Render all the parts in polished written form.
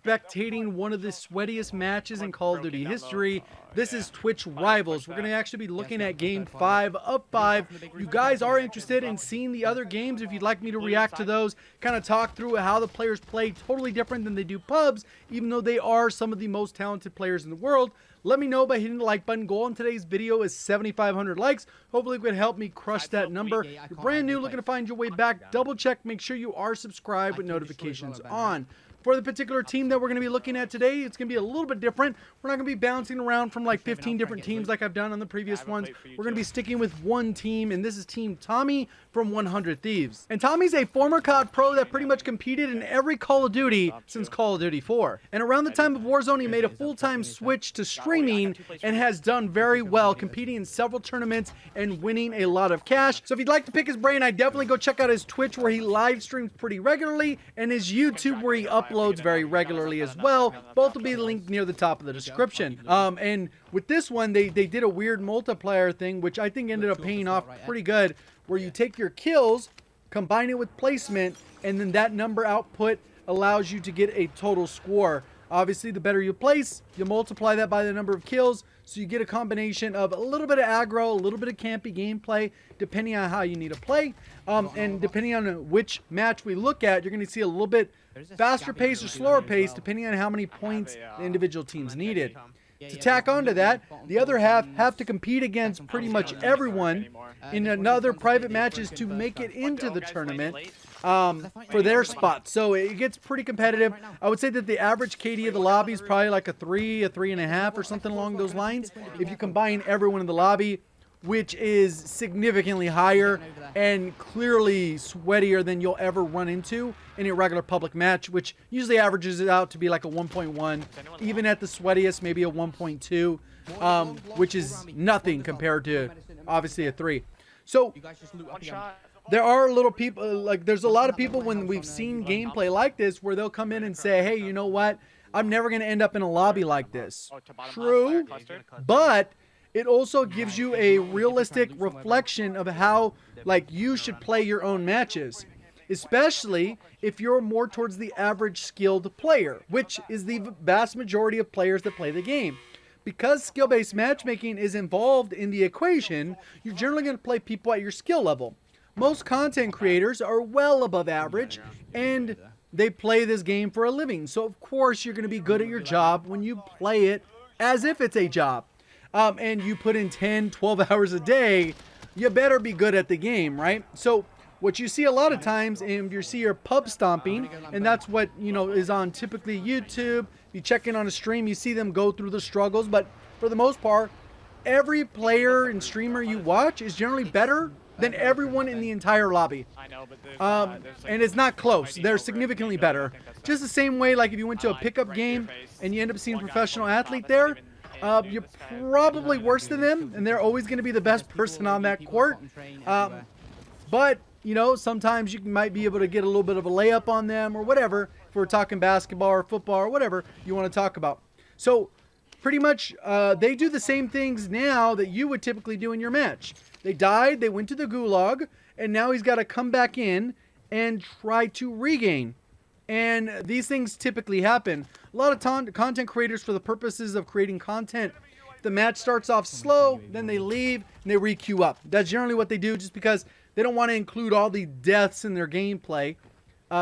spectating one of the sweatiest matches in Call of Duty history. This is Twitch Rivals. We're going to actually be looking at Game 5 of 5. You guys are interested in seeing the other games. If you'd like me to react to those, kind of talk through how the players play totally different than they do pubs, even though they are some of the most talented players in the world, let me know by hitting the like button. Goal in today's video is 7,500 likes. Hopefully it could help me crush that number. If you're brand new, looking to find your way back, double check, make sure you are subscribed with notifications on. For the particular team that we're going to be looking at today, it's going to be a little bit different. We're not going to be bouncing around from like 15 different teams like I've done on the previous ones. We're going to be sticking with one team, and this is Team Tommey from 100 Thieves. And Tommey's a former COD pro that pretty much competed in every Call of Duty since Call of Duty 4. And around the time of Warzone, he made a full-time switch to streaming and has done very well, competing in several tournaments and winning a lot of cash. So if you'd like to pick his brain, I'd definitely go check out his Twitch where he live streams pretty regularly, and his YouTube where he uploads very regularly as well. Both will be linked near the top of the description. And with this one, they did a weird multiplier thing, which I think ended up paying off pretty good, where you take your kills, combine it with placement, and then that number output allows you to get a total score. Obviously, the better you place, you multiply that by the number of kills, so you get a combination of a little bit of aggro, a little bit of campy gameplay, depending on how you need to play. And depending on which match we look at, you're going to see a little bit faster pace or slower pace, depending on how many points the individual teams needed. To tack onto that, the other half have to compete against pretty much everyone in another private matches to make it into the tournament for their spot. So it gets pretty competitive. I would say that the average KD of the lobby is probably like a 3.5, or something along those lines. If you combine everyone in the lobby, which is significantly higher and clearly sweatier than you'll ever run into in a regular public match, which usually averages it out to be like a 1.1, even at the sweatiest, maybe a 1.2, which is nothing compared to obviously a 3. So there are little people, like there's a lot of people when we've seen gameplay like this where they'll come in and say, hey, you know what? I'm never going to end up in a lobby like this. True, but it also gives you a realistic reflection of how like you should play your own matches, especially if you're more towards the average skilled player, which is the vast majority of players that play the game. Because skill-based matchmaking is involved in the equation, you're generally going to play people at your skill level. Most content creators are well above average, and they play this game for a living. So of course you're going to be good at your job when you play it as if it's a job. And you put in 10, 12 hours a day, you better be good at the game, right? So what you see a lot of times, and you see your pub stomping, and that's what, you know, is on typically YouTube. You check in on a stream, you see them go through the struggles, but for the most part, every player and streamer you watch is generally better than everyone in the entire lobby. And it's not close. They're significantly better. Just the same way, like if you went to a pickup game and you end up seeing a professional athlete there, you're probably worse than them, and they're always going to be the best person on that court. But, you know, sometimes you might be able to get a little bit of a layup on them or whatever, if we're talking basketball or football or whatever you want to talk about. So, pretty much, they do the same things now that you would typically do in your match. They died, they went to the gulag, and now he's got to come back in and try to regain. And these things typically happen. A lot of content creators, for the purposes of creating content, the match starts off slow, then they leave, and they re-queue up. That's generally what they do, just because they don't want to include all the deaths in their gameplay,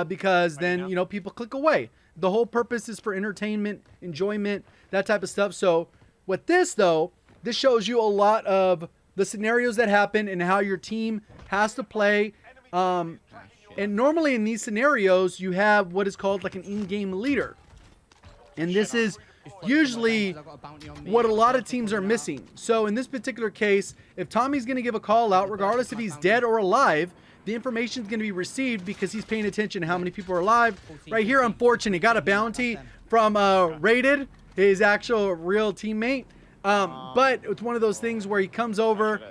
because then, you know, people click away. The whole purpose is for entertainment, enjoyment, that type of stuff. So with this, though, this shows you a lot of the scenarios that happen and how your team has to play. And normally in these scenarios, you have what is called like an in-game leader. And this is usually what a lot of teams are missing. So in this particular case, if Tommy's going to give a call out, regardless if he's dead or alive, the information is going to be received because he's paying attention to how many people are alive. Right here, unfortunately, got a bounty from Rated, his actual real teammate. But it's one of those things where he comes over,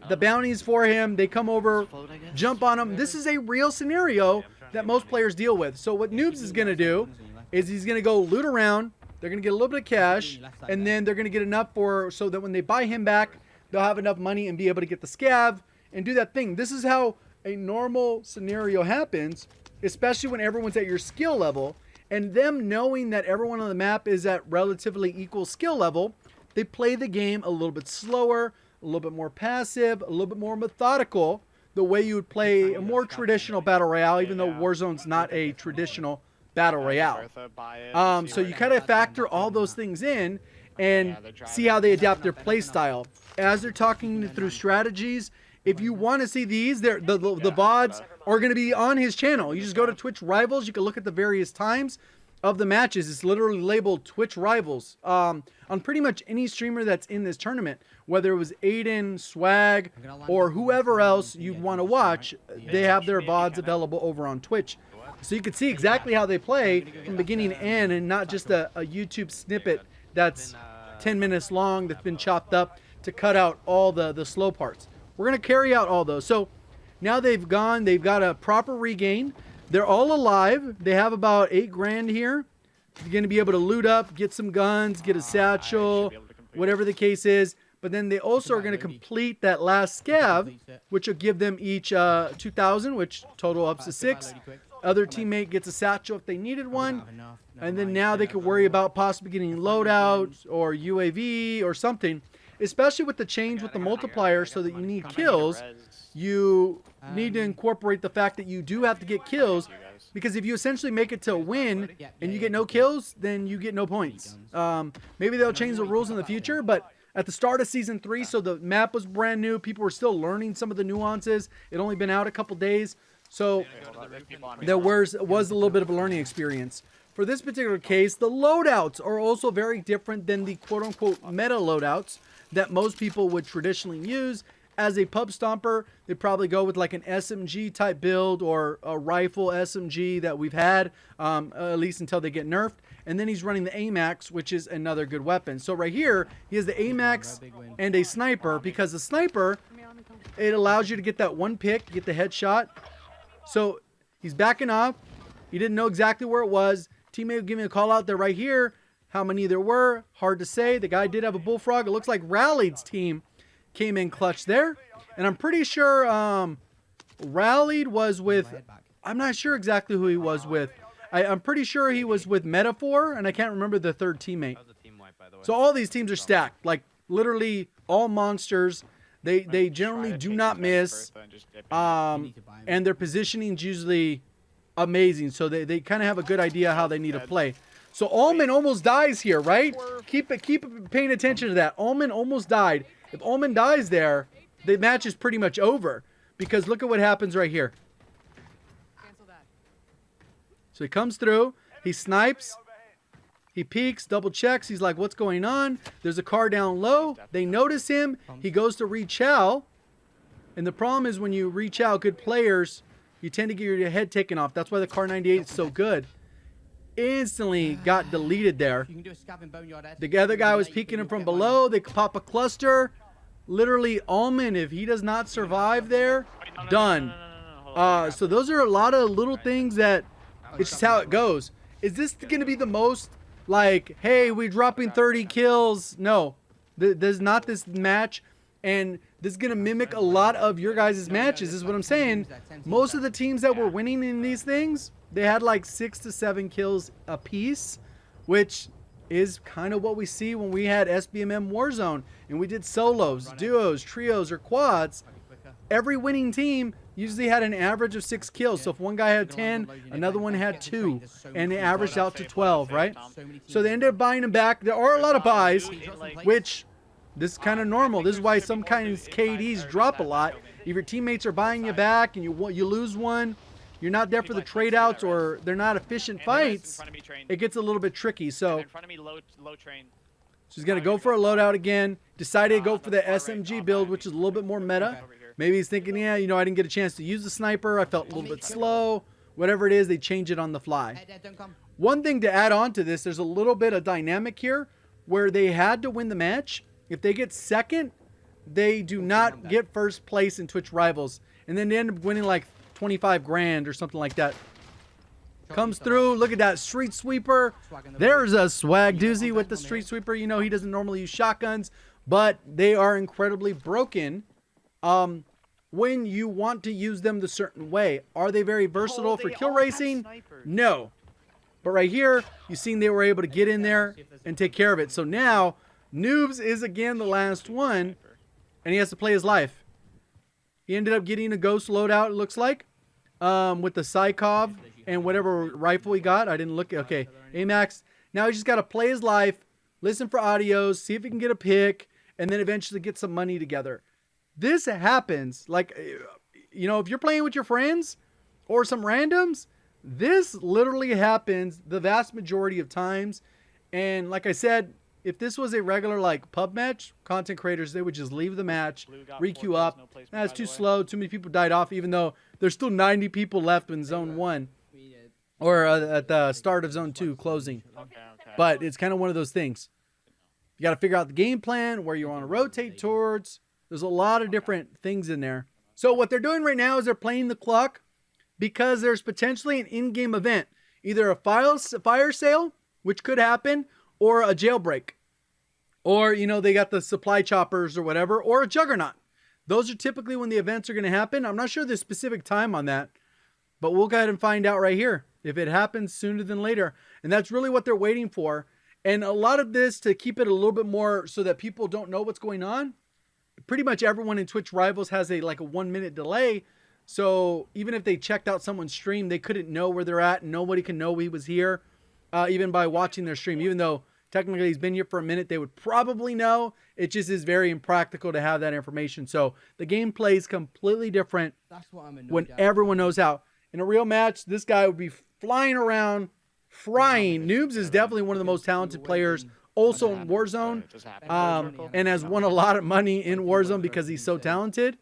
the bounties for him, they come over, jump on him. This is a real scenario that most players deal with. So what Noobs is going to do is he's going to go loot around, they're going to get a little bit of cash, and then they're going to get enough so that when they buy him back, they'll have enough money and be able to get the scav and do that thing. This is how a normal scenario happens, especially when everyone's at your skill level. And them knowing that everyone on the map is at relatively equal skill level, they play the game a little bit slower, a little bit more passive, a little bit more methodical, the way you would play a more traditional battle royale, even though Warzone's not a traditional battle royale. So you kind of factor all those things in and see how they adapt their play style. As they're talking through strategies, if you want to see these, the VODs are going to be on his channel. You just go to Twitch Rivals. You can look at the various times of the matches. It's literally labeled Twitch Rivals on pretty much any streamer that's in this tournament, whether it was Aiden, Swag, or whoever else you'd want to watch. They have their VODs available over on Twitch. So you can see exactly how they play from beginning to end, and not just a YouTube snippet that's 10 minutes long that's been chopped up to cut out all the slow parts. We're going to carry out all those. So now they've got a proper regain. They're all alive. They have about 8 grand here. You're going to be able to loot up, get some guns, get a satchel, whatever the case is. But then they also are going to complete that last scav, which will give them each 2,000, which total up to 6. Other teammate gets a satchel if they needed one. And then now they can worry about possibly getting loadouts or UAV or something. Especially with the change with the multiplier, so that you need kills, you need to incorporate the fact that you do have to get kills, because if you essentially make it to a win and you get no kills, then you get no points. Maybe they'll change the rules in the future, but at the start of Season 3, so the map was brand new, people were still learning some of the nuances. It only been out a couple days, so there was a little bit of a learning experience. For this particular case, the loadouts are also very different than the quote-unquote meta loadouts that most people would traditionally use. As a pub stomper, they probably go with like an SMG type build or a rifle SMG that we've had, at least until they get nerfed. And then he's running the AMAX, which is another good weapon. So right here, he has the AMAX and a sniper, because the sniper, it allows you to get that one pick, get the headshot. So he's backing off. He didn't know exactly where it was. Teammate would give me a call out there right here. How many there were, hard to say. The guy did have a bullfrog. It looks like Rallied's team came in clutch there. And I'm pretty sure Rallied was with, I'm not sure exactly who he was with. I'm pretty sure he was with Metaphor, and I can't remember the third teammate. So all these teams are stacked, like literally all monsters. They generally do not miss, and their positioning's usually amazing. So they kind of have a good idea how they need to play. So Allman almost dies here, right? Keep paying attention to that. Allman almost died. If Allman dies there, the match is pretty much over, because look at what happens right here. So he comes through, he snipes, he peeks, double checks, he's like, what's going on? There's a car down low, they notice him, he goes to rechow, and the problem is when you rechow good players, you tend to get your head taken off. That's why the Car 98 is so good. Instantly got deleted there. The other guy was peeking him from below, they pop a cluster. Literally, Allman, if he does not survive there, done. So those are a lot of little things that, it's just how it goes. Is this going to be the most, like, hey, we're dropping 30 kills? No, there's not this match, and this is going to mimic a lot of your guys' matches, is what I'm saying. Most of the teams that were winning in these things, they had like 6 to 7 kills a piece, which is kind of what we see when we had SBMM Warzone, and we did solos, duos, trios, or quads. Every winning team usually had an average of 6 kills. So if one guy had 10, another one had 2, and it averaged out to 12, right? So they ended up buying them back. There are a lot of buys, which this is kind of normal. This is why some kinds of KDs drop a lot. If your teammates are buying you back and you lose one, you're not there for the trade outs, or they're not efficient fights, it gets a little bit tricky. So she's going to go for a loadout again. Decided to go for the SMG build, which is a little bit more meta. Maybe he's thinking, yeah, you know, I didn't get a chance to use the sniper. I felt a little bit slow. Whatever it is, they change it on the fly. One thing to add on to this, there's a little bit of dynamic here where they had to win the match. If they get second, they do not get first place in Twitch Rivals. And then they end up winning like 25 grand or something like that. Comes through. Look at that street sweeper. There's a swag doozy with the street sweeper. You know, he doesn't normally use shotguns, but they are incredibly broken when you want to use them the certain way. Are they very versatile for kill racing? No. But right here, you've seen they were able to get in there and take care of it. So now, Noobs is again the last one, and he has to play his life. He ended up getting a ghost loadout, it looks like, with the Psykov and whatever rifle he got. I didn't look. Okay, AMAX. Now he's just got to play his life, listen for audios, see if he can get a pick, and then eventually get some money together. This happens, like, you know, if you're playing with your friends or some randoms, this literally happens the vast majority of times. And like I said, if this was a regular like pub match, content creators, they would just leave the match, re-queue up. That's too slow. Too many people died off, even though there's still 90 people left in zone 1 or at the start of zone 2 closing. But it's kind of one of those things. You got to figure out the game plan, where you want to rotate towards. There's a lot of different things in there. So what they're doing right now is they're playing the clock because there's potentially an in-game event. Either a fire sale, which could happen, or a jailbreak. Or, you know, they got the supply choppers or whatever, or a juggernaut. Those are typically when the events are going to happen. I'm not sure the specific time on that, but we'll go ahead and find out right here if it happens sooner than later. And that's really what they're waiting for. And a lot of this, to keep it a little bit more so that people don't know what's going on, pretty much everyone in Twitch Rivals has a 1 minute delay. So even if they checked out someone's stream, they couldn't know where they're at. Nobody can know he was here, even by watching their stream. Even though technically he's been here for a minute, they would probably know. It just is very impractical to have that information. So the gameplay is completely different when everyone knows how. In a real match, this guy would be flying around, frying. Noobs is definitely one of the most talented players also in Warzone, and has won a lot of money in Warzone because he's so talented.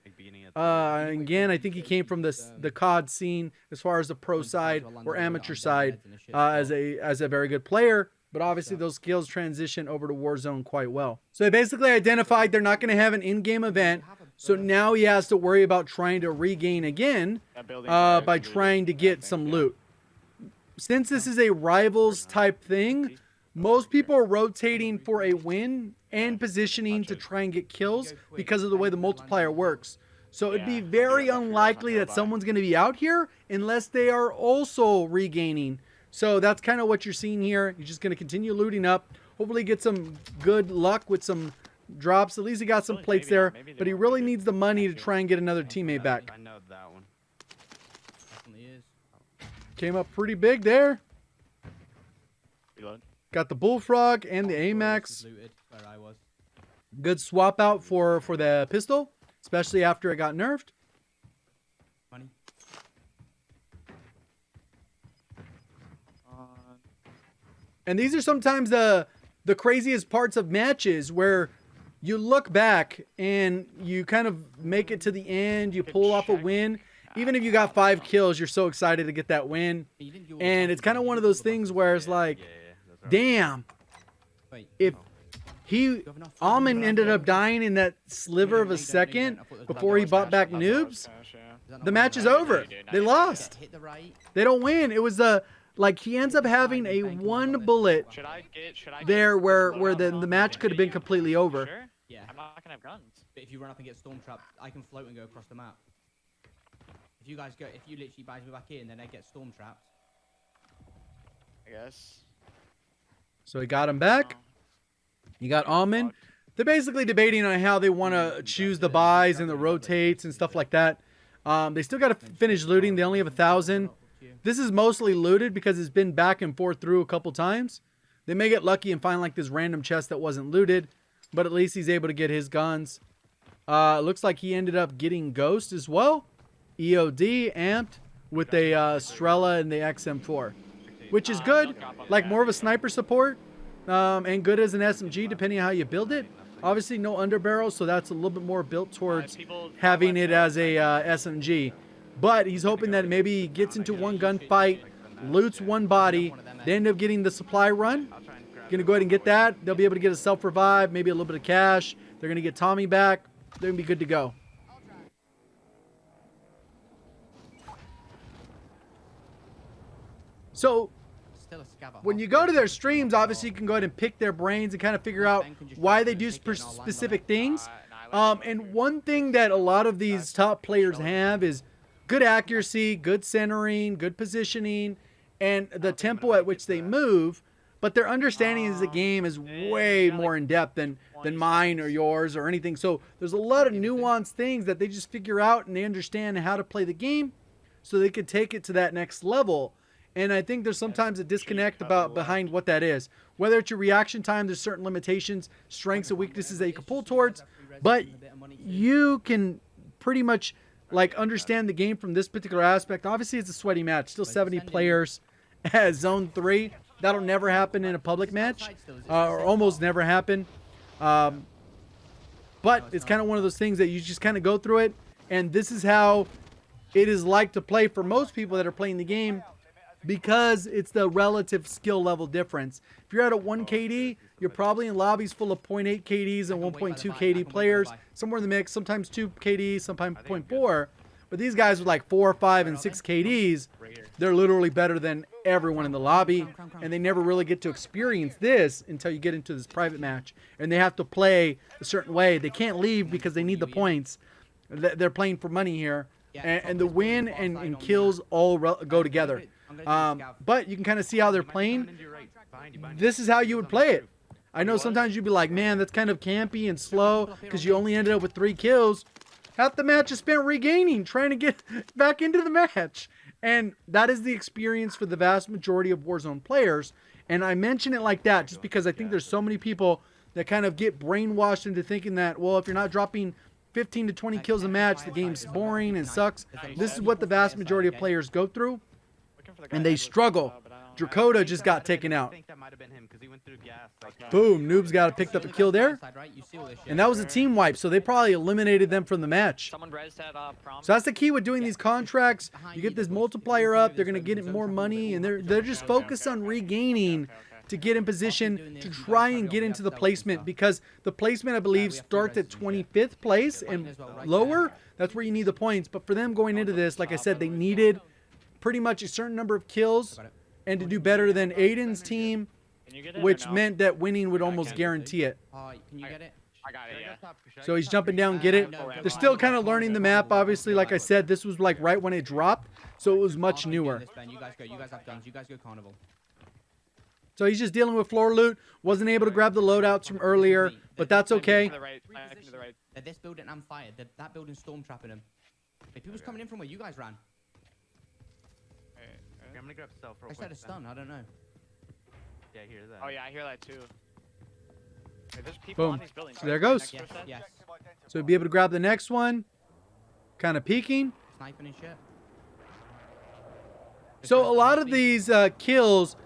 Again, I think he came from the COD scene as far as the pro side or amateur side as a very good player. But obviously those skills transition over to Warzone quite well. So they basically identified they're not going to have an in-game event. So now he has to worry about trying to regain again by trying to get some loot. Since this is a Rivals type thing, most people are rotating for a win and positioning to try and get kills because of the way the multiplier works. So it'd be very unlikely that someone's going to be out here unless they are also regaining. So that's kind of what you're seeing here. You're just going to continue looting up. Hopefully get some good luck with some drops. At least he got some plates there. But he really needs the money to try and get another teammate back. I know that one. Came up pretty big there. Got the Bullfrog and the AMAX. Good swap out for the pistol, especially after it got nerfed. And these are sometimes the craziest parts of matches where you look back and you kind of make it to the end, you pull off a win. Even if you got 5 kills, you're so excited to get that win. And it's kind of one of those things where it's like, damn, if Almond ended up dying in that sliver of a second before he bought back Noobs, the match is over. They lost. They don't win. It was like he ends up having a 1 bullet there where the match could have been completely over. Yeah. I'm not gonna have guns. But if you run up and get storm trapped, I can float and go across the map. If you literally buys me back in, then I get storm trapped. I guess. So he got him back. You got Almond. They're basically debating on how they want to choose the buys and the rotates and stuff like that. They still got to finish looting. They only have 1,000. This is mostly looted because it's been back and forth through a couple times. They may get lucky and find like this random chest that wasn't looted, but at least he's able to get his guns. Looks like he ended up getting Ghost as well. EOD amped with a Strela and the XM4, which is good, like more of a sniper support, and good as an SMG depending on how you build it. Obviously no underbarrel, so that's a little bit more built towards having it as a SMG. But he's hoping that maybe he gets into one gunfight, loots one body, they end up getting the supply run. Gonna go ahead and get that. They'll be able to get a self-revive, maybe a little bit of cash. They're gonna get Tommey back. They're gonna be good to go. So when you go to their streams, obviously you can go ahead and pick their brains and kind of figure out why they do specific things. And one thing that a lot of these top players have is good accuracy, good centering, good positioning, and the tempo at which they move, but their understanding of the game is way more in depth than mine or yours or anything. So there's a lot of nuanced things that they just figure out, and they understand how to play the game so they could take it to that next level. And I think there's sometimes a disconnect behind what that is. Whether it's your reaction time, there's certain limitations, strengths and weaknesses that you can pull towards, but you can pretty much like understand the game from this particular aspect. Obviously, it's a sweaty match. Still 70 players at Zone 3. That'll never happen in a public match, or almost never happen. But it's kind of one of those things that you just kind of go through it, and this is how it is like to play for most people that are playing the game, because it's the relative skill level difference. If you're at a 1 KD, you're probably in lobbies full of 0.8 KDs and 1.2 KD players, somewhere in the mix, sometimes 2 KDs, sometimes 0.4. But these guys with like 4, 5, and 6 KDs, they're literally better than everyone in the lobby, and they never really get to experience this until you get into this private match, and they have to play a certain way. They can't leave because they need the points. They're playing for money here, and the win and kills all go together. But you can kind of see how they're playing. This is how you would play it. I know sometimes you'd be like, man, that's kind of campy and slow because you only ended up with 3 kills. Half the match is spent regaining, trying to get back into the match. And that is the experience for the vast majority of Warzone players. And I mention it like that just because I think there's so many people that kind of get brainwashed into thinking that, well, if you're not dropping 15 to 20 kills a match, the game's boring and sucks. This is what the vast majority of players go through, and they struggle. JGOD just got taken out. Boom, Noob's got picked up a kill there. And that was a team wipe, so they probably eliminated them from the match. So that's the key with doing these contracts. You get this multiplier up, they're going to get more money, and they're just focused on regaining to get in position to try and get into the placement, because the placement, I believe, starts at 25th place and lower. That's where you need the points. But for them going into this, like I said, they needed pretty much a certain number of kills and to do better than Aiden's team, which meant that winning would almost guarantee it. Can you get it? I got it, yeah. So he's jumping down, get it. They're still kind of learning the map, obviously. Like I said, this was like right when it dropped, so it was much newer. You guys go. You guys have guns. You guys go Carnival. So he's just dealing with floor loot. Wasn't able to grab the loadouts from earlier, but that's okay. They're this building and fired. That building's storm trapping them. If people's coming in from where you guys ran. I'm gonna grab self real I quick. said a stun. I don't know. Yeah, I hear that. Oh yeah, I hear that too. Wait, there's people Boom. on these buildings. So there it goes. Yes. Yes. So he'll be able to grab the next one. Kind of peeking. Sniping and shit. So a lot of these kills,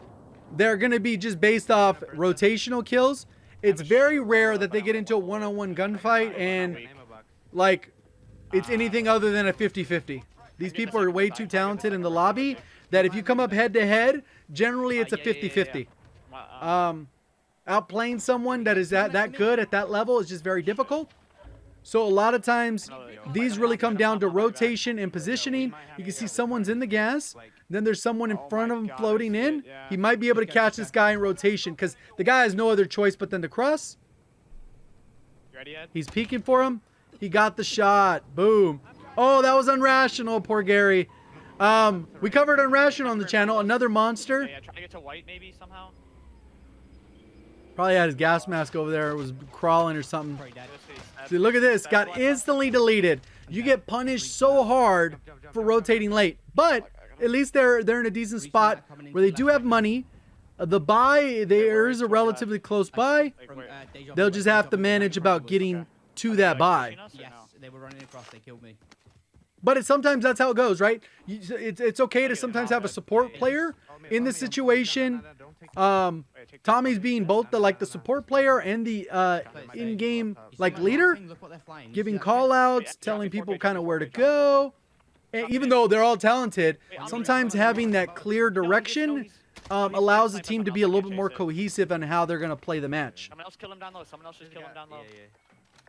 they're going to be just based off rotational kills. It's very rare that they get into a one-on-one gunfight and like it's anything other than a 50-50. These people are way too talented in the lobby that if you come up head-to-head, generally it's a 50-50. Outplaying someone that is that good at that level is just very difficult. So a lot of times, these really come down to rotation and positioning. You can see someone's in the gas. Then there's someone in front of him floating in. He might be able to catch this guy in rotation because the guy has no other choice but then to cross. He's peeking for him. He got the shot. Boom. Oh, that was Unrational, poor Gary. We covered Unrational on the channel. Another monster. Yeah, trying to get to white maybe somehow. Probably had his gas mask over there. It was crawling or something. See, look at this. Got instantly deleted. You get punished so hard for rotating late. But at least they're in a decent spot where they do have money. The buy, there is a relatively close buy. They'll just have to manage about getting to that buy. Yes, they were running across. They killed me. But sometimes that's how it goes, right? It's okay to sometimes have a support player in this situation. Tommy's being both the support player and the in-game leader, giving call-outs, telling people kind of where to go. And even though they're all talented, sometimes having that clear direction allows the team to be a little bit more cohesive on how they're going to play the match. Someone else kill him down low. Someone else just kill him down low. Yeah.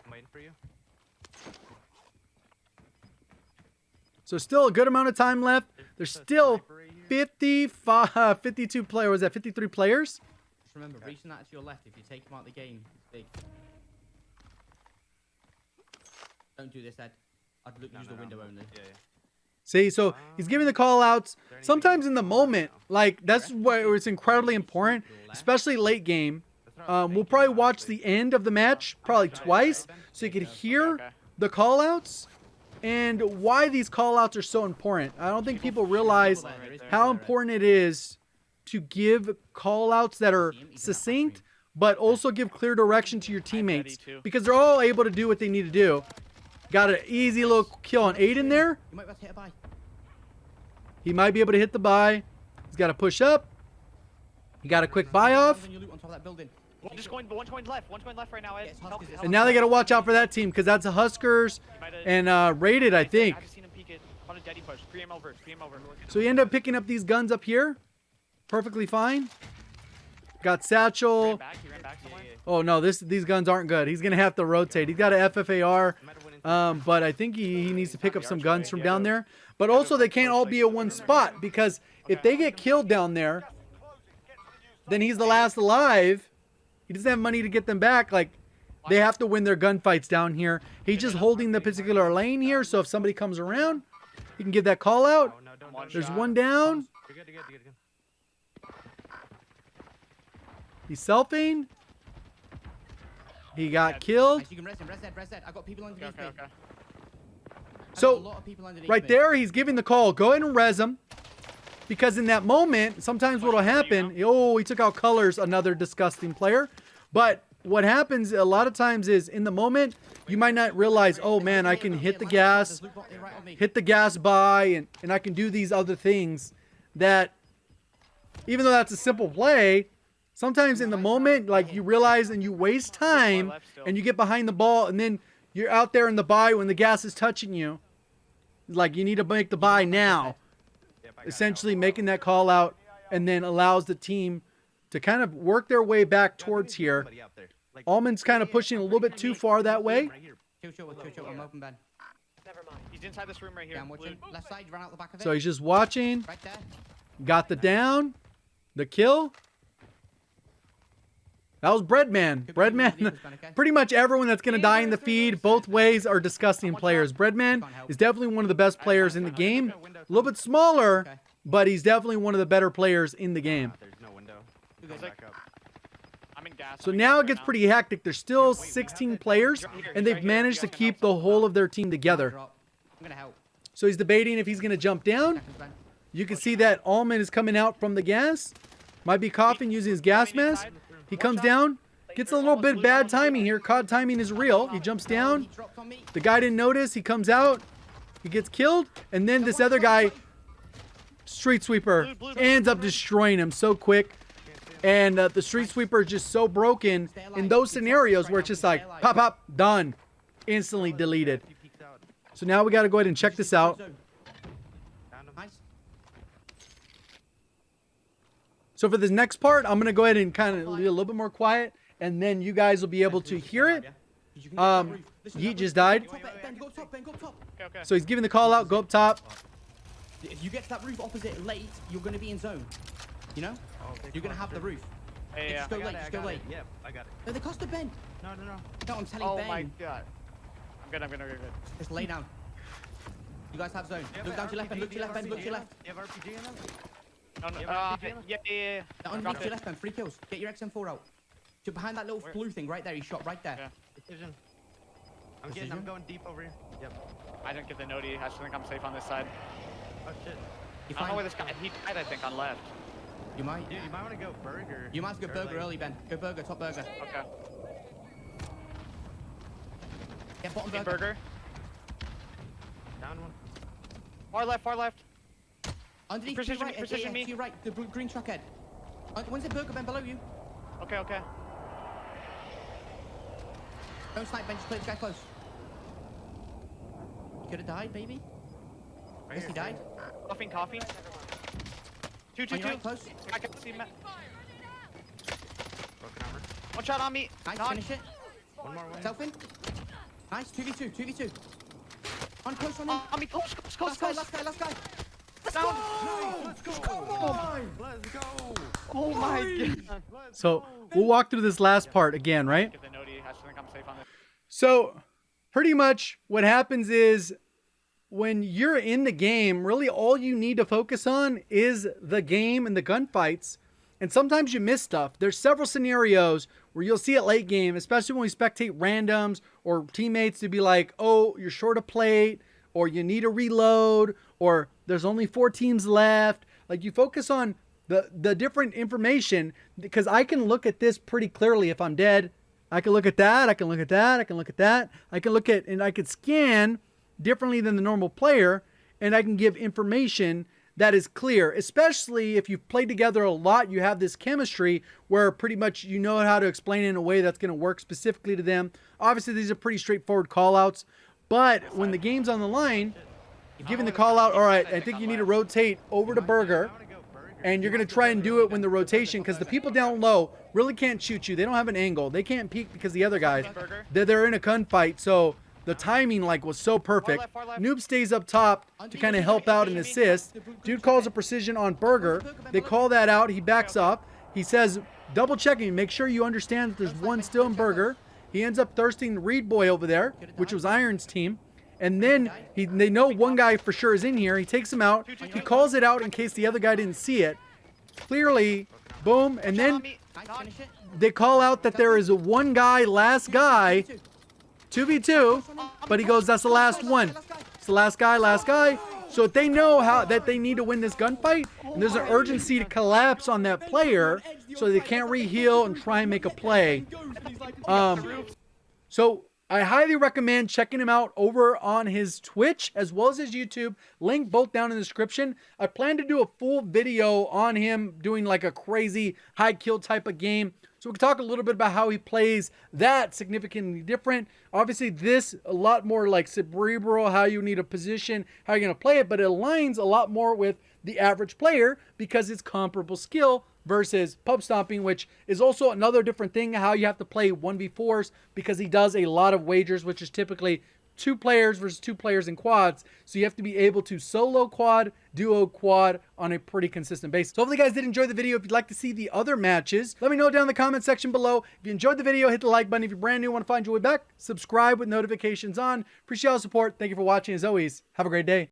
I'm waiting for you. So still a good amount of time left. There's still 52 players. Was that 53 players? Just remember, reaching that to your left. If you take him out of the game, it's big. Don't do this, Ed. I'd use the window only. Yeah. See, so he's giving the call outs. Sometimes in the moment, like that's where it's incredibly important, especially late game. We'll probably watch the end of the match probably twice so you can hear the call outs and why these call outs are so important. I don't think people realize how important it is to give call outs that are succinct, but also give clear direction to your teammates because they're all able to do what they need to do. Got an easy little kill on Aiden there. You might be able to hit a buy. He might be able to hit the buy. He's got to push up. He got a quick buy off. When you loot on top of that building. One's going left. One's going left right now, Ed. Help. And now they got to watch out for that team because that's a Huskers and Rated, I think. I've seen him peek it on a deady push. 3M over. So you end up picking up these guns up here. Perfectly fine. Got Satchel. He ran back somewhere. Oh no, these guns aren't good. He's gonna have to rotate. He's got an FFAR, but I think he needs to pick up some guns from down there. But also they can't all be at one spot because if they get killed down there, then he's the last alive. He doesn't have money to get them back. Like they have to win their gunfights down here. He's just holding the particular lane here, so if somebody comes around, he can give that call out. There's one down. You're good. He's selfing. He got killed. Nice, you can res him. I got people underneath me. Okay. So A lot of people underneath right me. there, he's giving the call. Go ahead and res him. Because in that moment, sometimes what will happen, oh, he took out Colors, another disgusting player. But what happens a lot of times is in the moment, you might not realize, oh man, I can hit the gas buy, and I can do these other things that, even though that's a simple play, sometimes in the moment, like you realize and you waste time and you get behind the ball and then you're out there in the buy when the gas is touching you. Like you need to make the buy now. Essentially making that call out and then allows the team to kind of work their way back towards here. Almond's kind of pushing a little bit too far that way. Chill. I'm open, Ben. Never mind. He's inside this room right here. Yeah, I'm watching. Left side, you ran out the back of it. So he's just watching. Right there. Got the down. The kill. That was Breadman. Breadman, pretty much everyone that's going to die in the feed both ways are disgusting players. Breadman is definitely one of the best players in the game. A little bit smaller, but he's definitely one of the better players in the game. There's no window. I'm in gas. So now it gets pretty hectic. There's still 16 players, and they've managed to keep the whole of their team together. I'm gonna help. So he's debating if he's going to jump down. Seconds, Ben. You can see that Almond is coming out from the gas. Might be coughing using his gas mask. He comes down, gets a little bit bad timing here. COD timing is real. He jumps down. He dropped on me. The guy didn't notice. He comes out. He gets killed. And then this other guy, Street Sweeper, ends up destroying him so quick. And the Street Sweeper is just so broken in those scenarios where it's just like, pop, pop, done. Instantly deleted. So now we got to go ahead and check this out. Nice. So for this next part, I'm going to go ahead and kind of be a little bit more quiet. And then you guys will be able to hear it. Yeet just died. Ben, go up top. Okay. So he's giving the call out. Go up top. If you get to that roof opposite late, you're going to be in zone. You know? You're going to have the roof. Yeah. Just go late, just go late. Yep, I got it. No, they cost the Ben. No. No, I'm telling Oh Ben. my god. I'm good. Just lay down. You guys have zone. Look down to your left, Ben. Look to your left, Ben. Look to your left. You have RPG in them? No. Yeah. Underneath to your left, Ben. 3 kills. Get your XM4 out. So behind that little blue thing right there, he shot right there. Yeah. Decision. I'm going deep over here. Yep. I didn't get the noti. I still think I'm safe on this side. Oh shit. You I don't know where find, this guy. He died, I think, on left. you might. Dude, you might want to go burger. You might have to go Or, burger like, early, Ben. Go burger, top burger. Okay. Yeah, bottom Big burger. burger. Down one. Far left. Underneath to Precision your me, right, precision me. to your right, the green truck head. When's it burger, Ben, below you? Okay. Don't snipe, Ben, just play this guy close. He could have died, maybe. Right Yes, here, he died. Coughing. 2. On your right, close. I can see Matt. Broken armor. One shot on me. Nice, Knock. finish it. One more. Self in. Nice, 2v2. On close on him. On me. Close. Last guy. Down. Let's go. Let's go. Oh my god. So we'll walk through this last part again, right? Get the noti. I still think I'm safe on this. So pretty much what happens is when you're in the game, really all you need to focus on is the game and the gunfights. And sometimes you miss stuff. There's several scenarios where you'll see it late game, especially when we spectate randoms or teammates to be like, oh, you're short a plate, or you need a reload, or there's only 4 teams left. Like, you focus on the different information, because I can look at this pretty clearly if I'm dead. I can look at that, I can look at that, I can look at that. I can look at, and I could scan differently than the normal player, and I can give information that is clear, especially if you've played together a lot. You have this chemistry where pretty much you know how to explain it in a way that's going to work specifically to them. Obviously, these are pretty straightforward call-outs, but when the game's on the line, you're giving the call-out, all right, I think you need to rotate over to Burger, and you're going to try and do it when the rotation, because the people down low really can't shoot you. They don't have an angle. They can't peek because the other guys, they're in a gunfight, so the timing was so perfect. Noob stays up top to kind of help out and assist. Dude calls a precision on Burger. They call that out. He backs up. He says, double checking. Make sure you understand that there's one still in Burger. He ends up thirsting the Reed boy over there, which was Iron's team. And then they know one guy for sure is in here. He takes him out. He calls it out in case the other guy didn't see it. Clearly, boom. And then they call out that there is a one guy, last guy, 2v2, but he goes, that's the last one. It's the last guy. So they know that they need to win this gunfight, and there's an urgency to collapse on that player so they can't re-heal and try and make a play. So I highly recommend checking him out over on his Twitch as well as his YouTube. Link both down in the description. I plan to do a full video on him doing like a crazy high kill type of game. So we can talk a little bit about how he plays that significantly different. Obviously, this a lot more like cerebral, how you need a position, how you're going to play it, but it aligns a lot more with the average player because it's comparable skill versus pub stomping, which is also another different thing, how you have to play 1v4s, because he does a lot of wagers, which is typically 2 players versus 2 players in quads. So you have to be able to solo quad, duo quad on a pretty consistent basis. So hopefully you guys did enjoy the video. If you'd like to see the other matches, let me know down in the comment section below. If you enjoyed the video, hit the like button. If you're brand new, want to find your way back, subscribe with notifications on. Appreciate all the support. Thank you for watching. As always, have a great day.